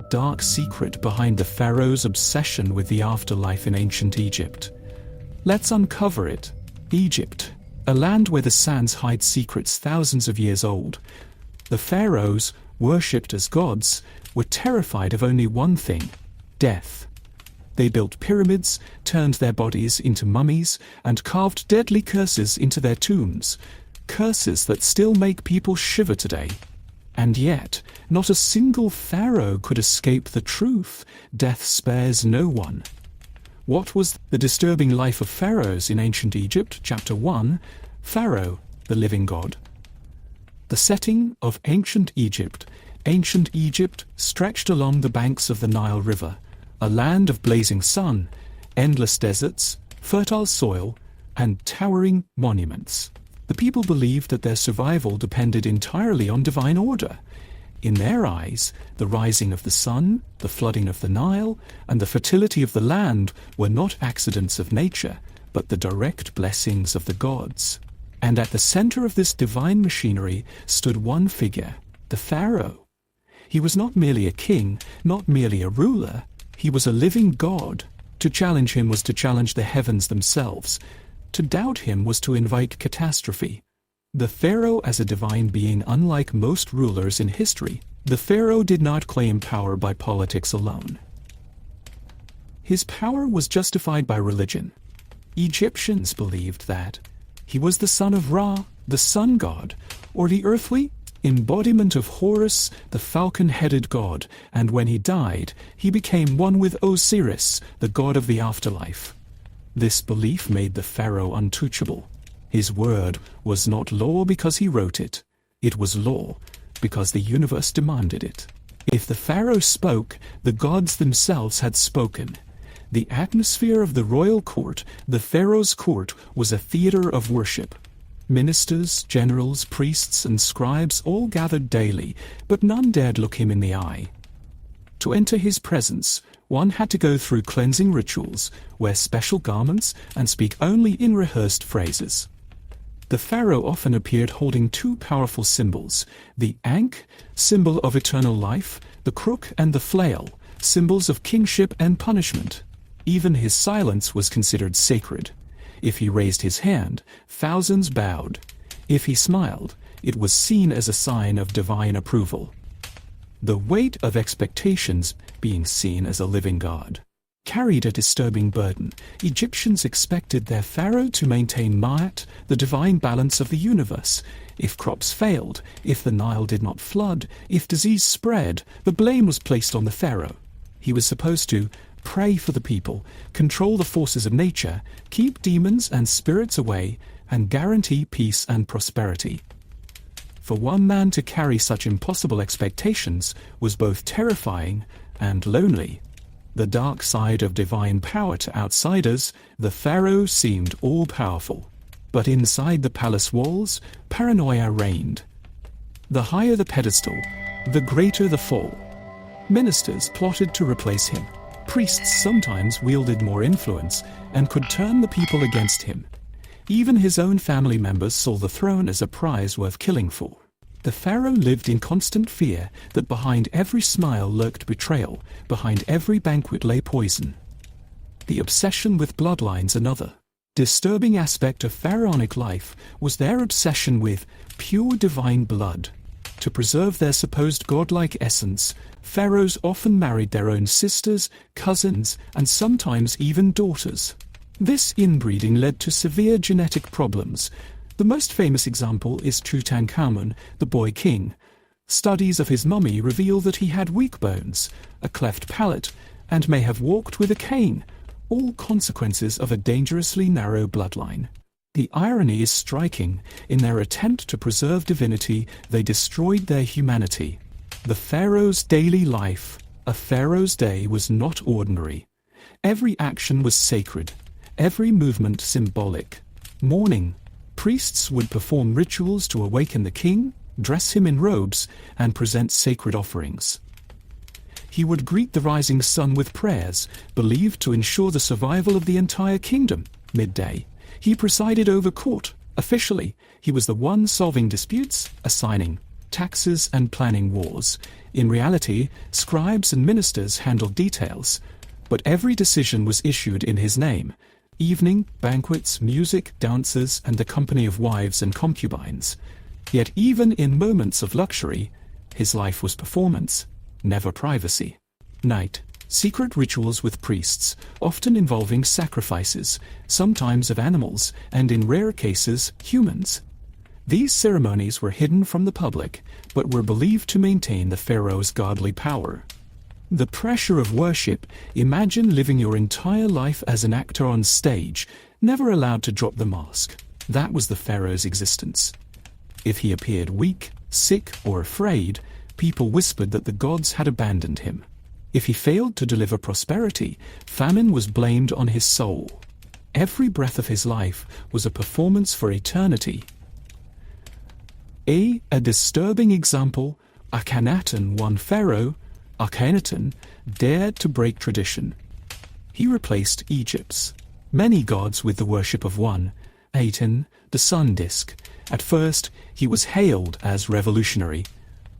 dark secret behind the Pharaoh's obsession with the afterlife in ancient Egypt. Let's uncover it. Egypt, a land where the sands hide secrets thousands of years old. The Pharaohs, worshipped as gods, were terrified of only one thing: death. They built pyramids, turned their bodies into mummies, and carved deadly curses into their tombs, curses that still make people shiver today. And yet, not a single pharaoh could escape the truth: death spares no one. What was the disturbing life of pharaohs in ancient Egypt? Chapter 1, Pharaoh, the living god. The setting of ancient Egypt. Ancient Egypt stretched along the banks of the Nile River, a land of blazing sun, endless deserts, fertile soil, and towering monuments. The people believed that their survival depended entirely on divine order. In their eyes, the rising of the sun, the flooding of the Nile, and the fertility of the land were not accidents of nature, but the direct blessings of the gods. And at the center of this divine machinery stood one figure, the Pharaoh. He was not merely a king, not merely a ruler. He was a living god. To challenge him was to challenge the heavens themselves. To doubt him was to invite catastrophe. The Pharaoh as a divine being, unlike most rulers in history, the Pharaoh did not claim power by politics alone. His power was justified by religion. Egyptians believed that he was the son of Ra, the sun god, or the earthly embodiment of Horus, the falcon-headed god, and when he died, he became one with Osiris, the god of the afterlife. This belief made the Pharaoh untouchable. His word was not law because he wrote it. It was law because the universe demanded it. If the Pharaoh spoke, the gods themselves had spoken. The atmosphere of the royal court, the Pharaoh's court, was a theater of worship. Ministers, generals, priests, and scribes all gathered daily, but none dared look him in the eye. To enter his presence, one had to go through cleansing rituals, wear special garments, and speak only in rehearsed phrases. The Pharaoh often appeared holding two powerful symbols: the Ankh, symbol of eternal life, the crook and the flail, symbols of kingship and punishment. Even his silence was considered sacred. If he raised his hand, thousands bowed. If he smiled, it was seen as a sign of divine approval. The weight of expectations, being seen as a living god, carried a disturbing burden. Egyptians expected their pharaoh to maintain Ma'at, the divine balance of the universe. If crops failed, if the Nile did not flood, if disease spread, the blame was placed on the pharaoh. He was supposed to pray for the people, control the forces of nature, keep demons and spirits away, and guarantee peace and prosperity. For one man to carry such impossible expectations was both terrifying and lonely. The dark side of divine power to outsiders, the Pharaoh seemed all-powerful. But inside the palace walls, paranoia reigned. The higher the pedestal, the greater the fall. Ministers plotted to replace him. Priests sometimes wielded more influence and could turn the people against him. Even his own family members saw the throne as a prize worth killing for. The Pharaoh lived in constant fear that behind every smile lurked betrayal, behind every banquet lay poison. The obsession with bloodlines, another disturbing aspect of pharaonic life, was their obsession with pure divine blood. To preserve their supposed godlike essence, pharaohs often married their own sisters, cousins, and sometimes even daughters. This inbreeding led to severe genetic problems. The most famous example is Tutankhamun, the boy king. Studies of his mummy reveal that he had weak bones, a cleft palate, and may have walked with a cane, all consequences of a dangerously narrow bloodline. The irony is striking. In their attempt to preserve divinity, they destroyed their humanity. The pharaoh's daily life, a pharaoh's day, was not ordinary. Every action was sacred, every movement symbolic. Morning, priests would perform rituals to awaken the king, dress him in robes, and present sacred offerings. He would greet the rising sun with prayers, believed to ensure the survival of the entire kingdom. Midday, he presided over court. Officially, he was the one solving disputes, assigning taxes and planning wars. In reality, scribes and ministers handled details, but every decision was issued in his name: evening, banquets, music, dances, and the company of wives and concubines. Yet even in moments of luxury, his life was performance, never privacy. Night. Secret rituals with priests, often involving sacrifices, sometimes of animals, and in rare cases, humans. These ceremonies were hidden from the public, but were believed to maintain the pharaoh's godly power. The pressure of worship. Imagine living your entire life as an actor on stage, never allowed to drop the mask. That was the pharaoh's existence. If he appeared weak, sick, or afraid, people whispered that the gods had abandoned him. If he failed to deliver prosperity, famine was blamed on his soul. Every breath of his life was a performance for eternity. A disturbing example, Akhenaten, one pharaoh, Akhenaten, dared to break tradition. He replaced Egypt's many gods with the worship of one, Aten, the sun disk. At first, he was hailed as revolutionary,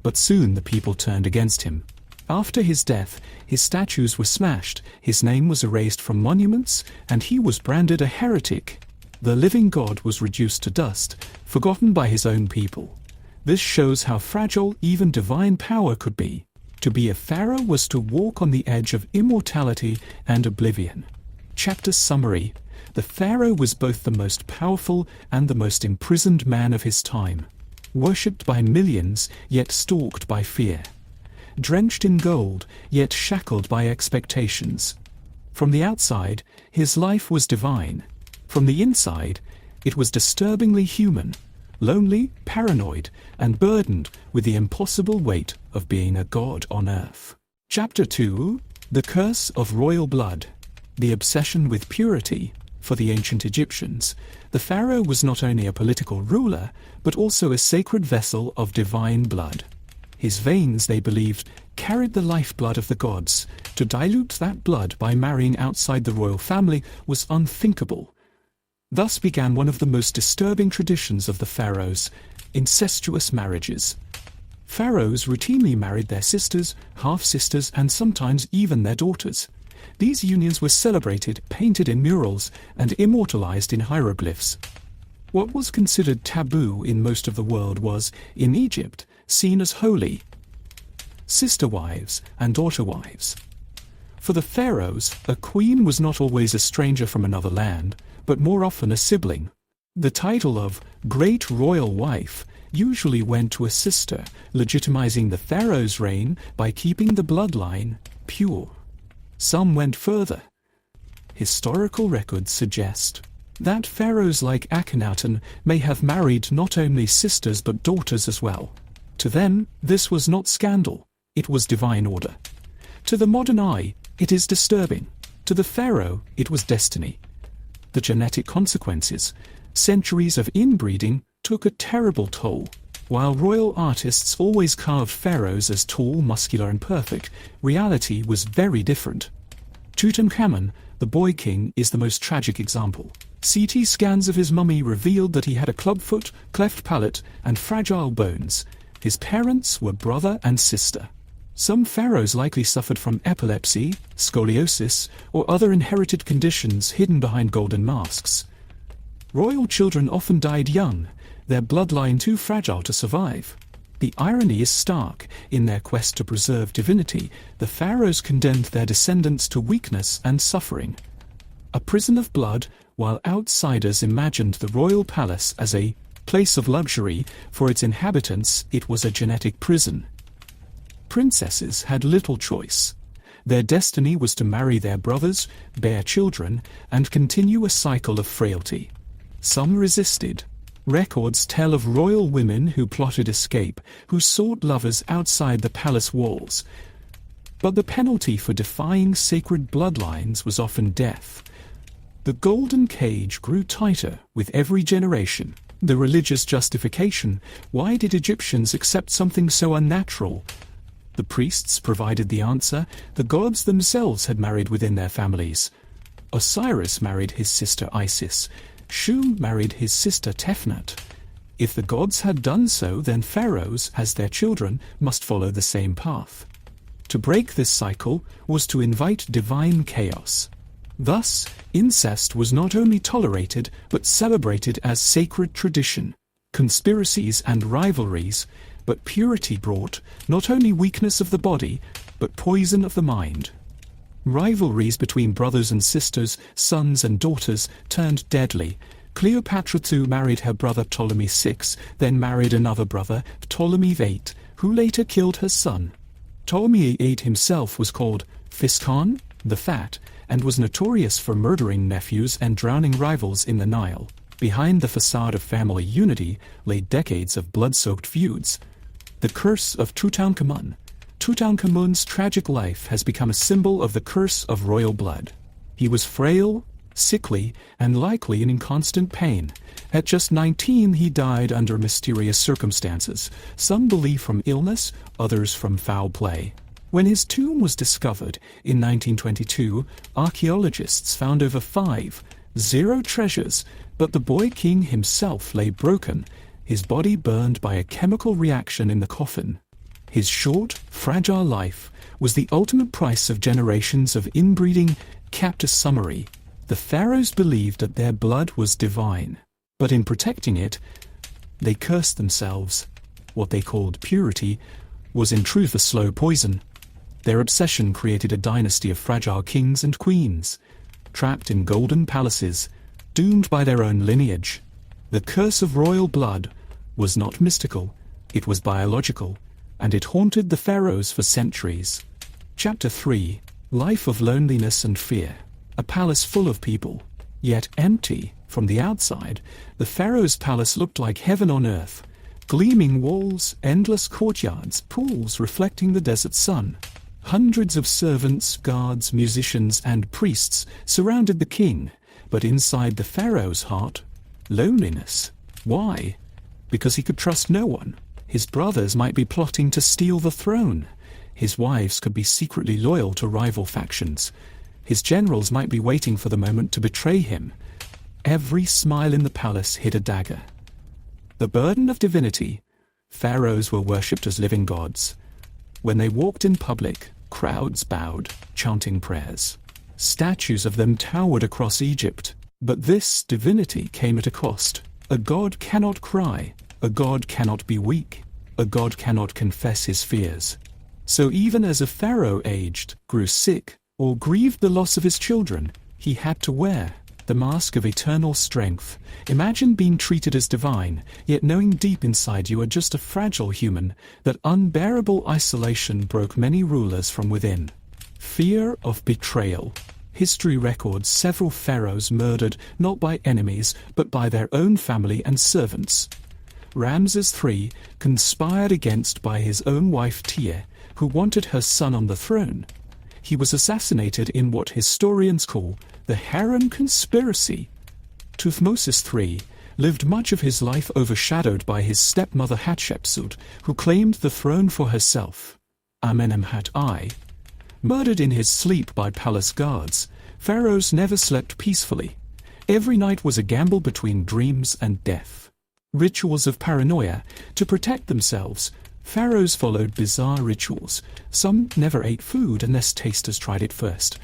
but soon the people turned against him. After his death, his statues were smashed, his name was erased from monuments, and he was branded a heretic. The living god was reduced to dust, forgotten by his own people. This shows how fragile even divine power could be. To be a pharaoh was to walk on the edge of immortality and oblivion. Chapter summary. The pharaoh was both the most powerful and the most imprisoned man of his time. Worshipped by millions, yet stalked by fear. Drenched in gold, yet shackled by expectations. From the outside, his life was divine. From the inside, it was disturbingly human, lonely, paranoid, and burdened with the impossible weight of being a god on earth. Chapter 2. The Curse of Royal Blood. The obsession with purity. For the ancient Egyptians, the pharaoh was not only a political ruler, but also a sacred vessel of divine blood. His veins, they believed, carried the lifeblood of the gods. To dilute that blood by marrying outside the royal family was unthinkable. Thus began one of the most disturbing traditions of the pharaohs: incestuous marriages. Pharaohs routinely married their sisters, half-sisters, and sometimes even their daughters. These unions were celebrated, painted in murals, and immortalized in hieroglyphs. What was considered taboo in most of the world was, in Egypt, seen as holy. Sister wives and daughter wives. For the pharaohs, a queen was not always a stranger from another land, but more often a sibling. The title of Great Royal Wife usually went to a sister, legitimizing the pharaoh's reign by keeping the bloodline pure. Some went further. Historical records suggest that pharaohs like Akhenaten may have married not only sisters but daughters as well. To them, this was not scandal, it was divine order. To the modern eye, it is disturbing. To the pharaoh, it was destiny. The genetic consequences, centuries of inbreeding, took a terrible toll. While royal artists always carved pharaohs as tall, muscular, and perfect, reality was very different. Tutankhamun, the boy king, is the most tragic example. CT scans of his mummy revealed that he had a clubfoot, cleft palate, and fragile bones. His parents were brother and sister. Some pharaohs likely suffered from epilepsy, scoliosis, or other inherited conditions hidden behind golden masks. Royal children often died young, their bloodline too fragile to survive. The irony is stark. In their quest to preserve divinity, the pharaohs condemned their descendants to weakness and suffering. A prison of blood, while outsiders imagined the royal palace as a place of luxury, for its inhabitants it was a genetic prison. Princesses had little choice. Their destiny was to marry their brothers, bear children, and continue a cycle of frailty. Some resisted. Records tell of royal women who plotted escape, who sought lovers outside the palace walls. But the penalty for defying sacred bloodlines was often death. The golden cage grew tighter with every generation. The religious justification: why did Egyptians accept something so unnatural? The priests provided the answer. The gods themselves had married within their families. Osiris married his sister Isis. Shu married his sister Tefnut. If the gods had done so, then pharaohs, as their children, must follow the same path. To break this cycle was to invite divine chaos. Thus, incest was not only tolerated but celebrated as sacred tradition. Conspiracies and rivalries, but purity brought not only weakness of the body, but poison of the mind. Rivalries between brothers and sisters, sons and daughters, turned deadly. Cleopatra too married her brother Ptolemy VI, then married another brother, Ptolemy VIII, who later killed her son. Ptolemy VIII himself was called Physcon, the Fat, and was notorious for murdering nephews and drowning rivals in the Nile. Behind the facade of family unity lay decades of blood-soaked feuds. The curse of Tutankhamun. Tutankhamun's tragic life has become a symbol of the curse of royal blood. He was frail, sickly, and likely in constant pain. At just 19 he died under mysterious circumstances, some believe from illness, others from foul play. When his tomb was discovered in 1922, archaeologists found over 50 treasures, but the boy king himself lay broken, his body burned by a chemical reaction in the coffin. His short, fragile life was the ultimate price of generations of inbreeding. Captus summary. The pharaohs believed that their blood was divine, but in protecting it, they cursed themselves. What they called purity was in truth a slow poison. Their obsession created a dynasty of fragile kings and queens, trapped in golden palaces, doomed by their own lineage. The curse of royal blood was not mystical, it was biological, and it haunted the pharaohs for centuries. Chapter 3. Life of loneliness and fear. A palace full of people, yet empty. From the outside, the pharaoh's palace looked like heaven on earth. Gleaming walls, endless courtyards, pools reflecting the desert sun. Hundreds of servants, guards, musicians, and priests surrounded the king, but inside the pharaoh's heart, loneliness. Why? Because he could trust no one. His brothers might be plotting to steal the throne. His wives could be secretly loyal to rival factions. His generals might be waiting for the moment to betray him. Every smile in the palace hid a dagger. The burden of divinity. Pharaohs were worshipped as living gods. When they walked in public, crowds bowed, chanting prayers. Statues of them towered across Egypt. But this divinity came at a cost. A god cannot cry. A god cannot be weak. A god cannot confess his fears. So even as a pharaoh aged, grew sick, or grieved the loss of his children, he had to wear the mask of eternal strength. Imagine being treated as divine, yet knowing deep inside you are just a fragile human. That unbearable isolation broke many rulers from within. Fear of betrayal. History records several pharaohs murdered not by enemies, but by their own family and servants. Ramses III, conspired against by his own wife Tia, who wanted her son on the throne. He was assassinated in what historians call the Harem Conspiracy. Thutmose III lived much of his life overshadowed by his stepmother Hatshepsut, who claimed the throne for herself. Amenemhat I, murdered in his sleep by palace guards. Pharaohs never slept peacefully. Every night was a gamble between dreams and death. Rituals of paranoia. To protect themselves, pharaohs followed bizarre rituals. Some never ate food unless tasters tried it first.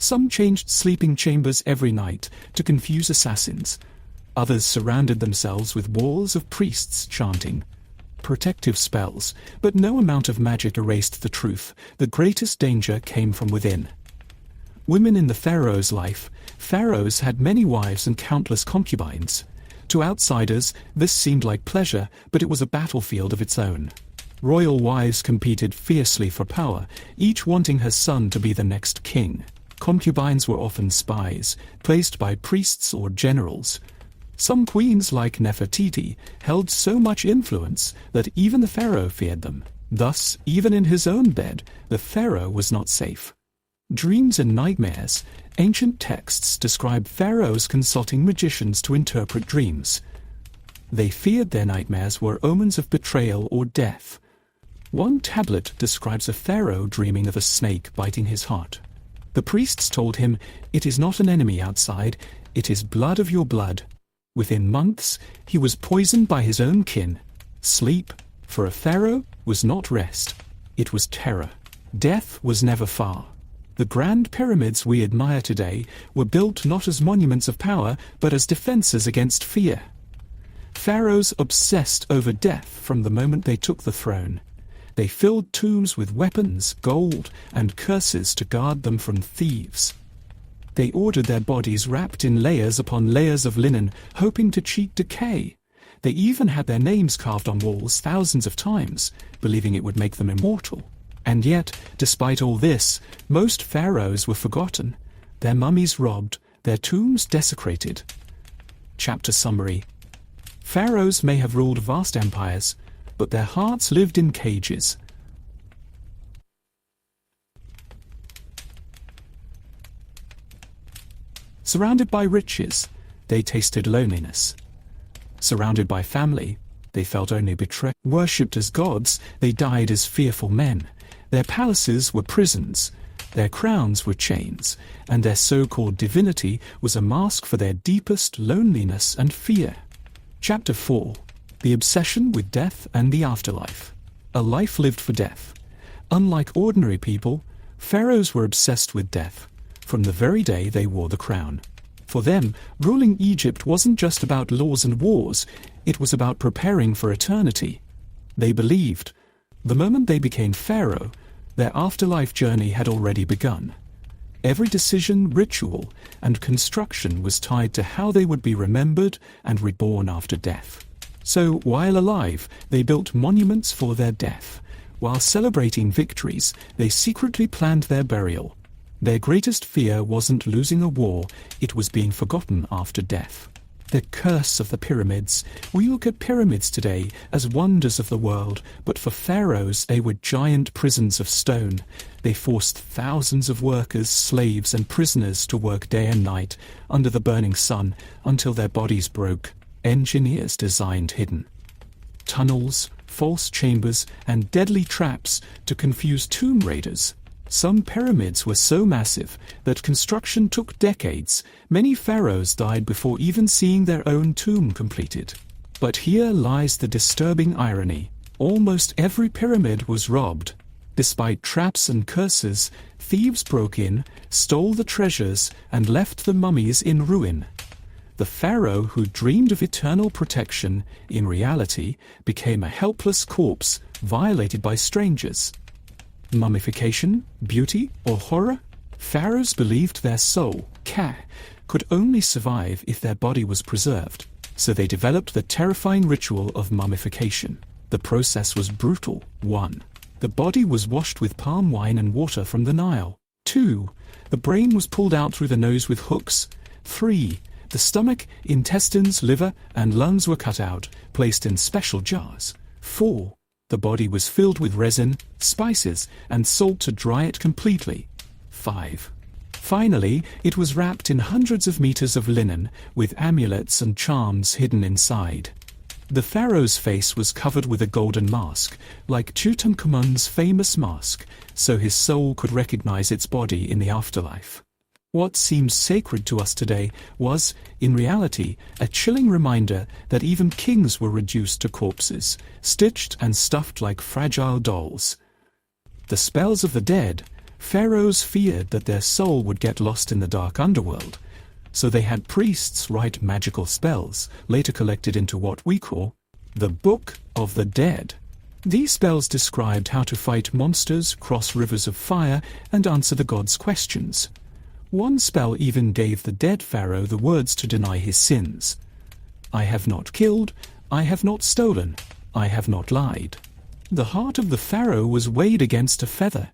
Some changed sleeping chambers every night to confuse assassins. Others surrounded themselves with walls of priests chanting protective spells, but no amount of magic erased the truth. The greatest danger came from within. Women in the pharaoh's life. Pharaohs had many wives and countless concubines. To outsiders, this seemed like pleasure, but it was a battlefield of its own. Royal wives competed fiercely for power, each wanting her son to be the next king. Concubines were often spies, placed by priests or generals. Some queens, like Nefertiti, held so much influence that even the pharaoh feared them. Thus, even in his own bed, the pharaoh was not safe. Dreams and nightmares. Ancient texts describe pharaohs consulting magicians to interpret dreams. They feared their nightmares were omens of betrayal or death. One tablet describes a pharaoh dreaming of a snake biting his heart. The priests told him, "It is not an enemy outside, it is blood of your blood." Within months, he was poisoned by his own kin. Sleep, for a pharaoh, was not rest. It was terror. Death was never far. The grand pyramids we admire today were built not as monuments of power, but as defenses against fear. Pharaohs obsessed over death from the moment they took the throne. They filled tombs with weapons, gold, and curses to guard them from thieves. They ordered their bodies wrapped in layers upon layers of linen, hoping to cheat decay. They even had their names carved on walls thousands of times, believing it would make them immortal. And yet, despite all this, most pharaohs were forgotten, their mummies robbed, their tombs desecrated. Chapter summary. Pharaohs may have ruled vast empires, but their hearts lived in cages. Surrounded by riches, they tasted loneliness. Surrounded by family, they felt only betrayal. Worshipped as gods, they died as fearful men. Their palaces were prisons, their crowns were chains, and their so-called divinity was a mask for their deepest loneliness and fear. Chapter 4. The obsession with death and the afterlife. A life lived for death. Unlike ordinary people, pharaohs were obsessed with death, from the very day they wore the crown. For them, ruling Egypt wasn't just about laws and wars, it was about preparing for eternity. They believed, the moment they became pharaoh, their afterlife journey had already begun. Every decision, ritual, and construction was tied to how they would be remembered and reborn after death. So, while alive, they built monuments for their death. While celebrating victories, they secretly planned their burial. Their greatest fear wasn't losing a war, it was being forgotten after death. The curse of the pyramids. We look at pyramids today as wonders of the world, but for pharaohs they were giant prisons of stone. They forced thousands of workers, slaves, and prisoners to work day and night under the burning sun until their bodies broke. Engineers designed hidden tunnels, false chambers, and deadly traps to confuse tomb raiders. Some pyramids were so massive that construction took decades. Many pharaohs died before even seeing their own tomb completed. But here lies the disturbing irony. Almost every pyramid was robbed. Despite traps and curses, thieves broke in, stole the treasures, and left the mummies in ruin. The pharaoh who dreamed of eternal protection, in reality, became a helpless corpse, violated by strangers. Mummification, beauty, or horror? Pharaohs believed their soul, Ka, could only survive if their body was preserved, so they developed the terrifying ritual of mummification. The process was brutal. 1. The body was washed with palm wine and water from the Nile. 2. The brain was pulled out through the nose with hooks. 3. The stomach, intestines, liver, and lungs were cut out, placed in special jars. 4. The body was filled with resin, spices, and salt to dry it completely. 5. Finally, it was wrapped in hundreds of meters of linen, with amulets and charms hidden inside. The pharaoh's face was covered with a golden mask, like Tutankhamun's famous mask, so his soul could recognize its body in the afterlife. What seems sacred to us today was, in reality, a chilling reminder that even kings were reduced to corpses, stitched and stuffed like fragile dolls. The spells of the dead. Pharaohs feared that their soul would get lost in the dark underworld, so they had priests write magical spells, later collected into what we call the Book of the Dead. These spells described how to fight monsters, cross rivers of fire, and answer the gods' questions. One spell even gave the dead pharaoh the words to deny his sins. I have not killed, I have not stolen, I have not lied. The heart of the pharaoh was weighed against a feather.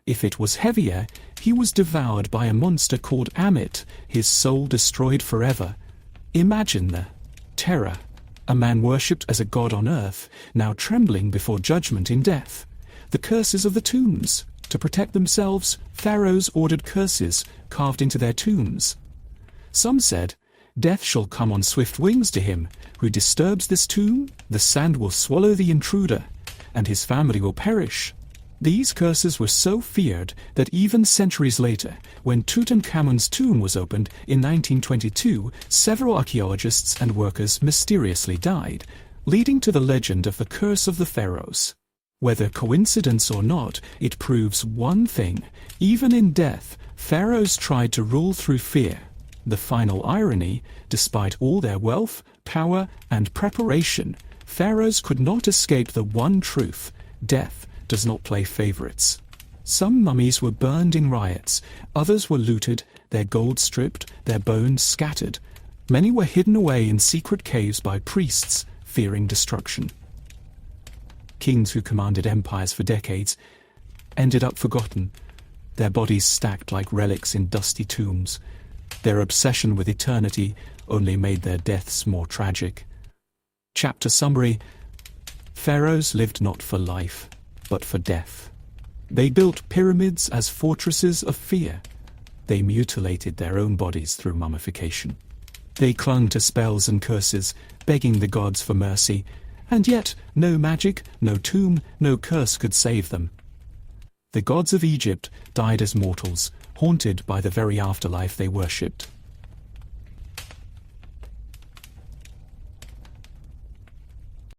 If it was heavier, he was devoured by a monster called Amit, his soul destroyed forever. Imagine the terror. A man worshipped as a god on earth, now trembling before judgment in death. The curses of the tombs. To protect themselves, pharaohs ordered curses carved into their tombs. Some said, "Death shall come on swift wings to him who disturbs this tomb. The sand will swallow the intruder, and his family will perish." These curses were so feared that even centuries later, when Tutankhamun's tomb was opened in 1922, several archaeologists and workers mysteriously died, leading to the legend of the Curse of the Pharaohs. Whether coincidence or not, it proves one thing: even in death, pharaohs tried to rule through fear. The final irony: despite all their wealth, power, and preparation, pharaohs could not escape the one truth: death does not play favorites. Some mummies were burned in riots, others were looted, their gold stripped, their bones scattered. Many were hidden away in secret caves by priests, fearing destruction. Kings who commanded empires for decades ended up forgotten, their bodies stacked like relics in dusty tombs. Their obsession with eternity only made their deaths more tragic. Chapter summary: Pharaohs lived not for life, but for death. They built pyramids as fortresses of fear. They mutilated their own bodies through mummification. They clung to spells and curses, begging the gods for mercy, and yet no magic, no tomb, no curse could save them. The gods of Egypt died as mortals, haunted by the very afterlife they worshipped.